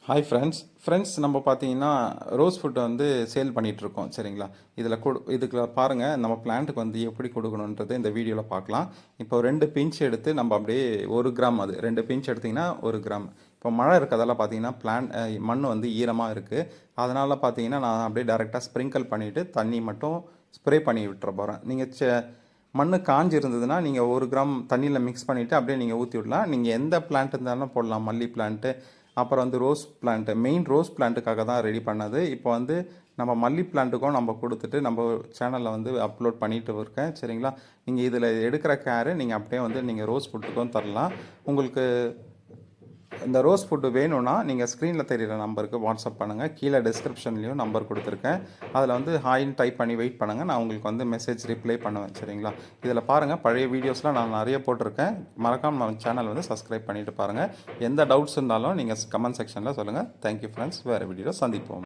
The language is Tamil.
ஹாய் ஃப்ரெண்ட்ஸ் நம்ம பார்த்தீங்கன்னா ரோஸ் ஃபுட்டை வந்து சேல் பண்ணிகிட்ருக்கோம் சரிங்களா. இதுக்கு பாருங்கள் நம்ம பிளான்ட்டுக்கு வந்து எப்படி கொடுக்கணுன்றது இந்த வீடியோவில் பார்க்கலாம். இப்போ 2 பிஞ்ச் எடுத்து நம்ம அப்படியே 1 கிராம், அது 2 பிஞ்ச் எடுத்திங்கன்னா 1 கிராம். இப்போ மழை இருக்கிறதெல்லாம் பார்த்தீங்கன்னா மண் வந்து ஈரமாக இருக்குது. அதனால் பார்த்தீங்கன்னா நான் அப்படியே டேரெக்டாக ஸ்ப்ரிங்கிள் பண்ணிவிட்டு தண்ணி மட்டும் ஸ்ப்ரே பண்ணி விட்டுற போகிறேன். நீங்கள் மண் காஞ்சி இருந்ததுன்னா நீங்கள் 1 கிராம் தண்ணியில் மிக்ஸ் பண்ணிவிட்டு அப்படியே நீங்கள் ஊற்றி விடலாம். நீங்கள் எந்த பிளான்ட் இருந்தாலும் போடலாம். மல்லி பிளான்ட்டு, அப்புறம் வந்து ரோஸ் பிளான்ட்டு, மெயின் ரோஸ் பிளான்ட்டுக்காக தான் ரெடி பண்ணது. இப்போ வந்து நம்ம மல்லி பிளான்ட்டுக்கும் நம்ம கொடுத்துட்டு நம்ம சேனலில் வந்து அப்லோட் பண்ணிட்டு இருக்கேன் சரிங்களா. நீங்கள் இதில் எடுக்கிற கேரு நீங்கள் அப்படியே வந்து நீங்கள் ரோஸ் ஃபுட்டுக்கும் தரலாம். உங்களுக்கு இந்த ரோஸ் ஃபுட்டு வேணும்னா நீங்கள் ஸ்க்ரீனில் தெரிகிற நம்பருக்கு வாட்ஸ்அப் பண்ணுங்கள். கீழே டிஸ்கிரிப்ஷன்லேயும் நம்பர் கொடுத்துருக்கேன். அதில் வந்து ஹாய்ன்னு டைப் பண்ணி வெயிட் பண்ணுங்கள். நான் உங்களுக்கு வந்து மெசேஜ் ரிப்ளை பண்ணுவேன் சரிங்களா. இதில் பாருங்கள், பழைய வீடியோஸ்லாம் நான் நிறைய போட்டிருக்கேன். மறக்காமல் நம்ம சேனல் வந்து சப்ஸ்கிரைப் பண்ணிவிட்டு பாருங்கள். எந்த டவுட்ஸ் இருந்தாலும் நீங்கள் கமெண்ட் செக்ஷனில் சொல்லுங்கள். Thank you friends. வேறு வீடியோவில் சந்திப்போம்.